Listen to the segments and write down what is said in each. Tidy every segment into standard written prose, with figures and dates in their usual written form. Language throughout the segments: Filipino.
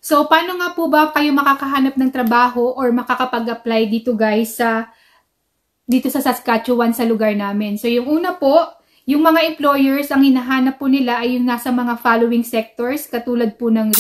So, paano nga po ba kayo makakahanap ng trabaho or makakapag-apply dito guys dito sa Saskatchewan sa lugar namin? So, yung una po, yung mga employers, ang hinahanap po nila ay yung nasa mga following sectors, katulad po ng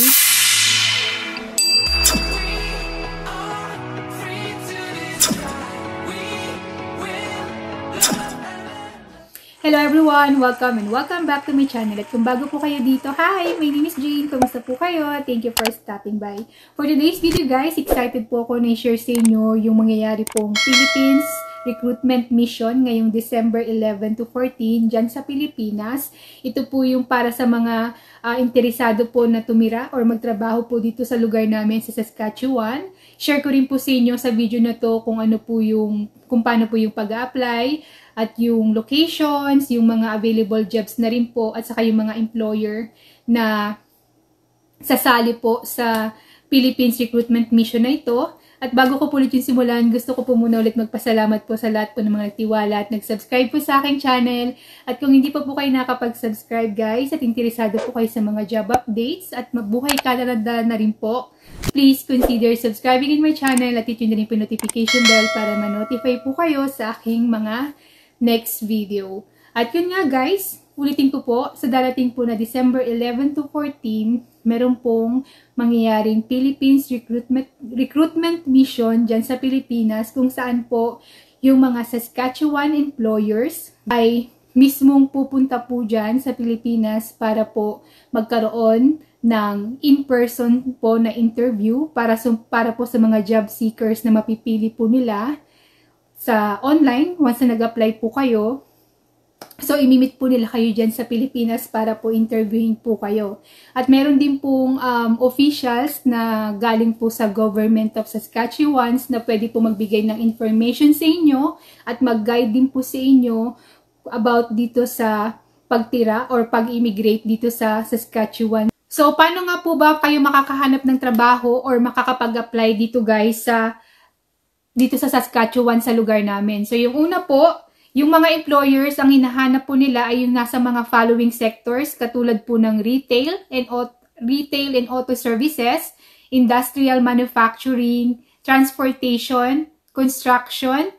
Hello everyone! Welcome and welcome back to my channel. At kung bago po kayo dito, hi! My name is Jane. Kumusta po kayo? Thank you for stopping by. For today's video guys, excited po ako na i-share sa inyo yung mangyayari pong Philippines Recruitment Mission ngayong December 11 to 14 dyan sa Pilipinas. Ito po yung para sa mga interesado po na tumira or magtrabaho po dito sa lugar namin sa Saskatchewan. Share ko rin po sa inyo sa video na to kung paano po yung pag-a-apply at yung locations, yung mga available jobs na rin po at saka yung mga employer na sasali po sa Philippines Recruitment Mission na ito. At bago ko po ulit yung simulan, gusto ko po muna ulit magpasalamat po sa lahat po ng mga nagtiwala at nag-subscribe po sa aking channel. At kung hindi pa po kayo nakapag-subscribe guys at interesado po kayo sa mga job updates at mabuhay Canada na rin po, please consider subscribing in my channel at hit nyo na rin po notification bell para ma-notify po kayo sa aking mga next video. At yun nga guys, ulitin ko po, sa darating po na December 11 to 14, meron pong mangyayaring Philippines Recruitment Mission dyan sa Pilipinas kung saan po yung mga Saskatchewan employers ay mismong pupunta po dyan sa Pilipinas para po magkaroon ng in-person po na interview para po sa mga job seekers na mapipili po nila sa online, once na nag-apply po kayo. So, imimit po nila kayo dyan sa Pilipinas para po interviewin po kayo. At meron din pong officials na galing po sa Government of Saskatchewan na pwede po magbigay ng information sa inyo at mag-guide din po sa inyo about dito sa pagtira or pag-immigrate dito sa Saskatchewan. So, paano nga po ba kayo makakahanap ng trabaho or makakapag-apply dito guys dito sa Saskatchewan sa lugar namin? So, yung una po, yung mga employers, ang hinahanap po nila ay yung nasa mga following sectors, katulad po ng retail and auto services, industrial manufacturing, transportation, construction,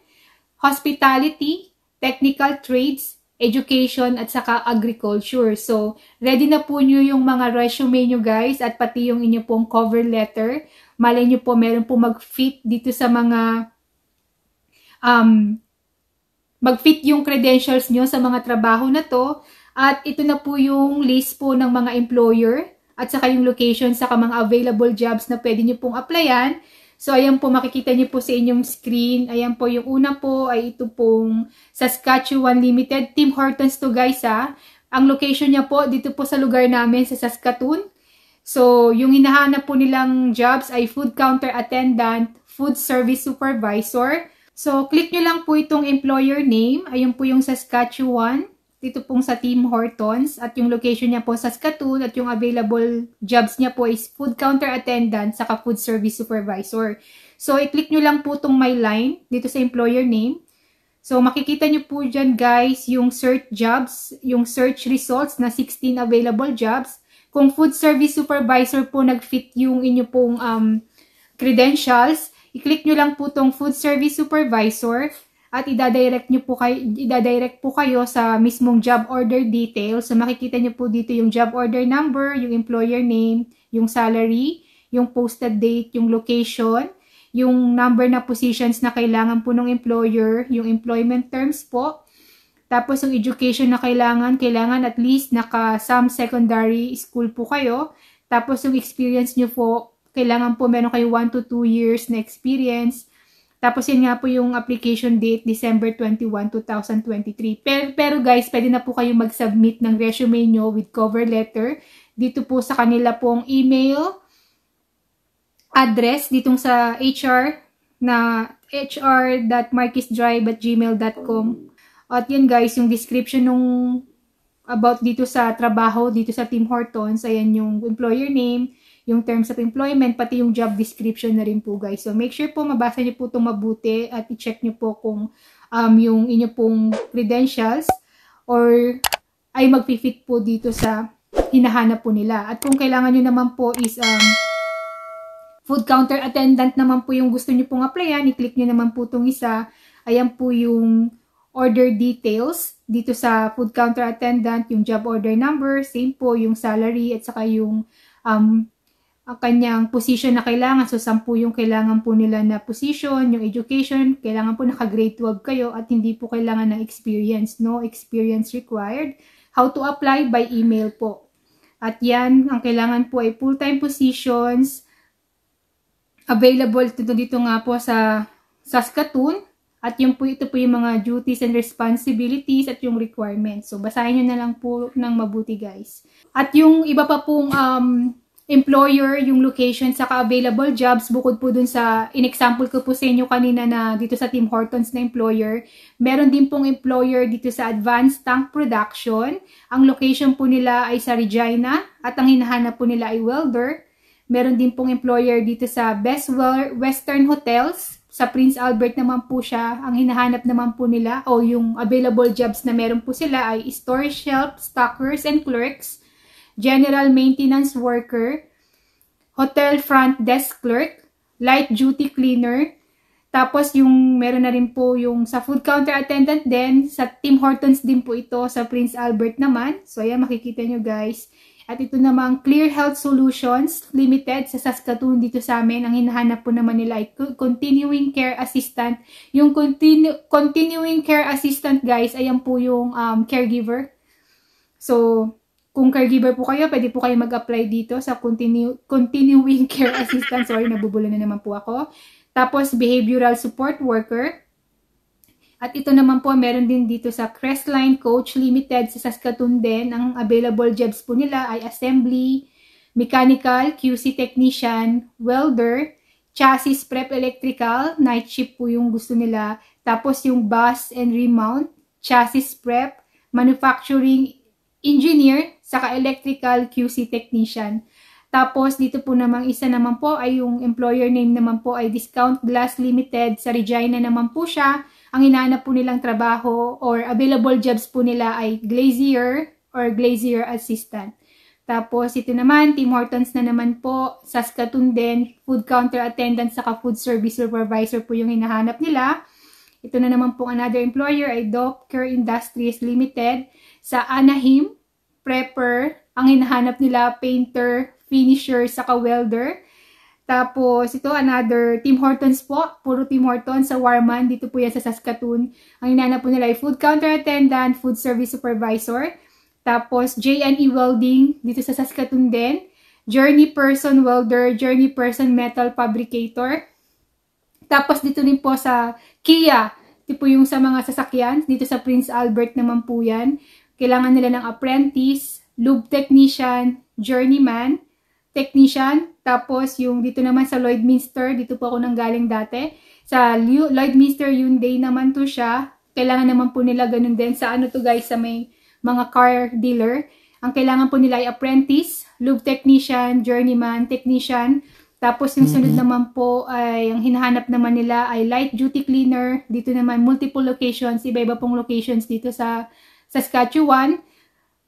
hospitality, technical trades, education, at saka agriculture. So, ready na po nyo yung mga resume nyo guys at pati yung inyo pong cover letter. Malay nyo po, meron po mag-fit dito sa mga mag-fit yung credentials nyo sa mga trabaho na to. At ito na po yung list po ng mga employer at saka yung location saka mga available jobs na pwede nyo pong applyan. So, ayan po, makikita nyo po sa inyong screen. Ayan po, yung una po ay ito pong Saskatchewan Limited. Tim Hortons to guys Ang location niya po dito po sa lugar namin sa Saskatoon. So, yung hinahanap po nilang jobs ay food counter attendant, food service supervisor. So, click nyo lang po itong employer name. Ayun po yung Saskatchewan. Dito pong sa Tim Hortons. At yung location niya po Saskatoon. At yung available jobs niya po is food counter attendant saka food service supervisor. So, i-click nyo lang po itong my line dito sa employer name. So, makikita nyo po dyan guys yung search jobs, yung search results na 16 available jobs. Kung food service supervisor po nag-fit yung inyo pong credentials, i-click nyo lang po tong food service supervisor at i-direct po kayo sa mismong job order details. So, makikita nyo po dito yung job order number, yung employer name, yung salary, yung posted date, yung location, yung number na positions na kailangan po ng employer, yung employment terms po. Tapos, yung education na kailangan at least naka-some secondary school po kayo. Tapos, yung experience nyo po, kailangan po meron kayo 1 to 2 years na experience. Tapos, yun nga po yung application date, December 21, 2023. Pero guys, pwede na po kayo mag-submit ng resume nyo with cover letter. Dito po sa kanila pong email address, ditong sa HR na hr.marquisdrive@gmail.com. At yun guys, yung description nung about dito sa trabaho, dito sa Tim Hortons, ayan yung employer name, yung terms of employment, pati yung job description na rin po guys. So make sure po mabasa niyo po itong mabuti at i-check niyo po kung yung inyo pong credentials or ay magpi-fit po dito sa hinahanap po nila. At kung kailangan nyo naman po is Food counter attendant naman po yung gusto nyo pong applyan, i-click nyo naman po itong isa. Ayan po yung order details dito sa food counter attendant, yung job order number, same po yung salary at saka yung ang kanyang position na kailangan. So 10 yung kailangan po nila na position, yung education, kailangan po naka-grade 12 kayo at hindi po kailangan ng experience. No experience required. How to apply? By email po. At yan, ang kailangan po ay full-time positions. Available dito nga po sa Saskatoon. At ito po yung mga duties and responsibilities at yung requirements. So, basahin nyo na lang po ng mabuti, guys. At yung iba pa pong employer, yung location, saka available jobs, bukod po dun sa, in-example ko po sa inyo kanina na dito sa Tim Hortons na employer, meron din pong employer dito sa Advanced Tank Production. Ang location po nila ay sa Regina at ang hinahanap po nila ay welder. Meron din pong employer dito sa Best Western Hotels. Sa Prince Albert naman po siya. Ang hinahanap naman po nila o yung available jobs na meron po sila ay store shelf, stockers and clerks, general maintenance worker, hotel front desk clerk, light duty cleaner. Tapos yung meron na rin po yung sa food counter attendant din. Sa Tim Hortons din po ito sa Prince Albert naman. So ayan, makikita nyo guys. At ito namang Clear Health Solutions Limited sa Saskatoon dito sa amin. Ang hinahanap po naman nila ay Continuing Care Assistant. Yung Continuing Care Assistant guys, ayan po yung caregiver. So, kung caregiver po kayo, pwede po kayo mag-apply dito sa Continuing Care Assistant. Sorry, nabubula na naman po ako. Tapos, Behavioral Support Worker. At ito naman po, meron din dito sa Crestline Coach Limited sa Saskatoon din. Ang available jobs po nila ay Assembly, Mechanical, QC Technician, Welder, Chassis Prep Electrical, night shift po yung gusto nila. Tapos yung Bus and Remount, Chassis Prep, Manufacturing Engineer, saka Electrical QC Technician. Tapos dito po namang isa naman po ay yung employer name naman po ay Discount Glass Limited. Sa Regina naman po siya. Ang hinahanap po nilang trabaho or available jobs po nila ay glazier or glazier assistant. Tapos ito naman, Tim Hortons na naman po, Saskatoon din, food counter attendant saka food service supervisor po yung hinahanap nila. Ito na naman po another employer ay Docker Industries Limited sa Anaheim, prepper. Ang hinahanap nila painter, finisher saka welder. Tapos, ito, another Tim Hortons po. Puro Tim Hortons sa Warman. Dito po yan sa Saskatoon. Ang hinanap po nila ay food counter attendant, food service supervisor. Tapos, J&E Welding. Dito sa Saskatoon din. Journey person welder, journey person metal fabricator. Tapos, dito din po sa Kia. Ito po yung sa mga sasakyan. Dito sa Prince Albert naman po yan. Kailangan nila ng apprentice, lube technician, journeyman, technician. Tapos, yung dito naman sa Lloydminster, dito po ako nanggaling dati. Sa Lloydminster Hyundai naman to siya. Kailangan naman po nila ganun din. Sa ano to guys, sa may mga car dealer. Ang kailangan po nila ay apprentice, lube technician, journeyman, technician. Tapos, yung sunod naman po ay, ang hinahanap naman nila ay light duty cleaner. Dito naman, multiple locations. Iba-iba pong locations dito sa Saskatchewan.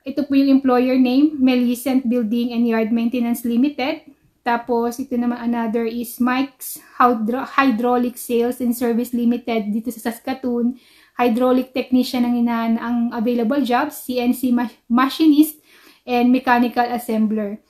Ito po yung employer name, Melicent Building and Yard Maintenance Limited. Tapos, ito naman another is Mike's Hydraulic Sales and Service Limited dito sa Saskatoon. Hydraulic Technician ang available jobs, CNC Machinist, and Mechanical Assembler.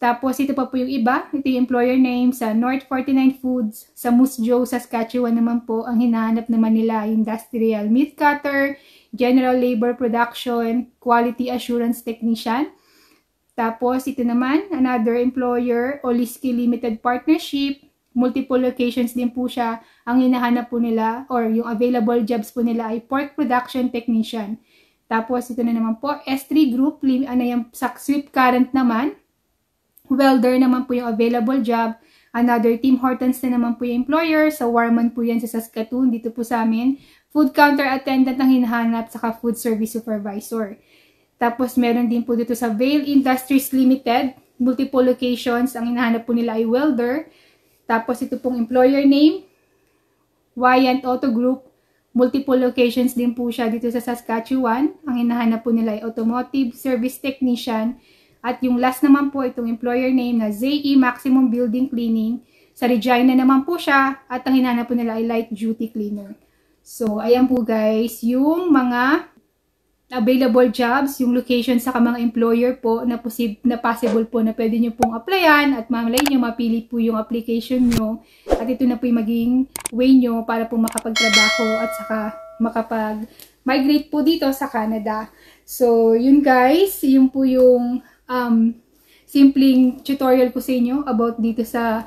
Tapos, ito pa po yung iba. Ito yung employer name sa North 49 Foods, sa Moose Jaw, Saskatchewan naman po. Ang hinahanap naman nila Industrial Meat Cutter, General Labor Production, Quality Assurance Technician. Tapos, ito naman, another employer, Oliski Limited Partnership. Multiple locations din po siya. Ang hinahanap po nila, or yung available jobs po nila ay Pork Production Technician. Tapos, ito na naman po, S3 Group, ano yung sa Swift Current naman. Welder naman po yung available job. Another Tim Hortons na naman po yung employer. Sa Warman po yan sa Saskatoon, dito po sa amin. Food counter attendant ang hinahanap, saka food service supervisor. Tapos, meron din po dito sa Vail Industries Limited. Multiple locations. Ang hinahanap po nila ay welder. Tapos, ito pong employer name, Wyant Auto Group. Multiple locations din po siya dito sa Saskatchewan. Ang hinahanap po nila ay automotive service technician. At yung last naman po, itong employer name na ZE Maximum Building Cleaning. Sa Regina naman po siya at ang hinanap po nila ay light duty cleaner. So, ayan po guys, yung mga available jobs, yung location sa mga employer po na possible po na pwede nyo pong applyan at malay nyo mapili po yung application nyo at ito na po yung maging way nyo para po makapagtrabaho at saka makapag-migrate po dito sa Canada. So, yun guys, yun po yung simpleng tutorial ko sa inyo about dito sa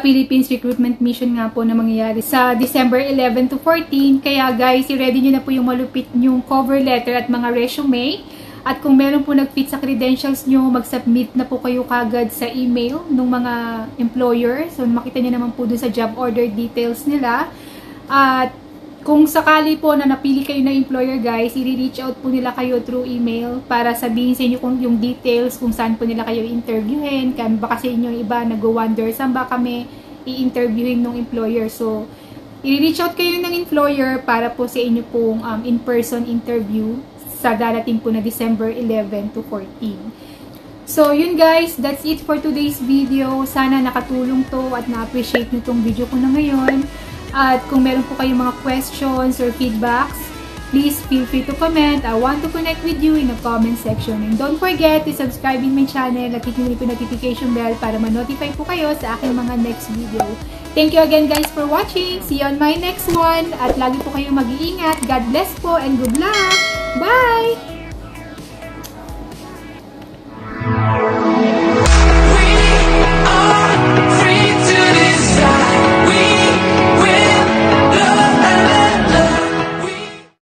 Philippines Recruitment Mission nga po na mangyayari sa December 11 to 14. Kaya guys, i-ready nyo na po yung malupit nyong cover letter at mga resume. At kung meron po nag-fit sa credentials nyo, mag-submit na po kayo kagad sa email ng mga employer. So, makita nyo naman po dun sa job order details nila. At kung sakali po na napili kayo ng employer guys, i-reach out po nila kayo through email para sabihin sa inyo kung yung details, kung saan po nila kayo interviewin. Baka sa inyo iba nag-wonder, saan ba kami i-interviewin ng employer. So, i-reach out kayo ng employer para po sa inyo pong in-person interview sa darating po na December 11 to 14. So, yun guys, that's it for today's video. Sana nakatulong to at na-appreciate nyo tong video ko na ngayon. At kung meron po kayong mga questions or feedbacks, please feel free to comment. I want to connect with you in the comment section. And don't forget to subscribe in my channel at click yung notification bell para ma-notify po kayo sa aking mga next video. Thank you again guys for watching. See you on my next one. At lagi po kayong mag-iingat. God bless po and good luck!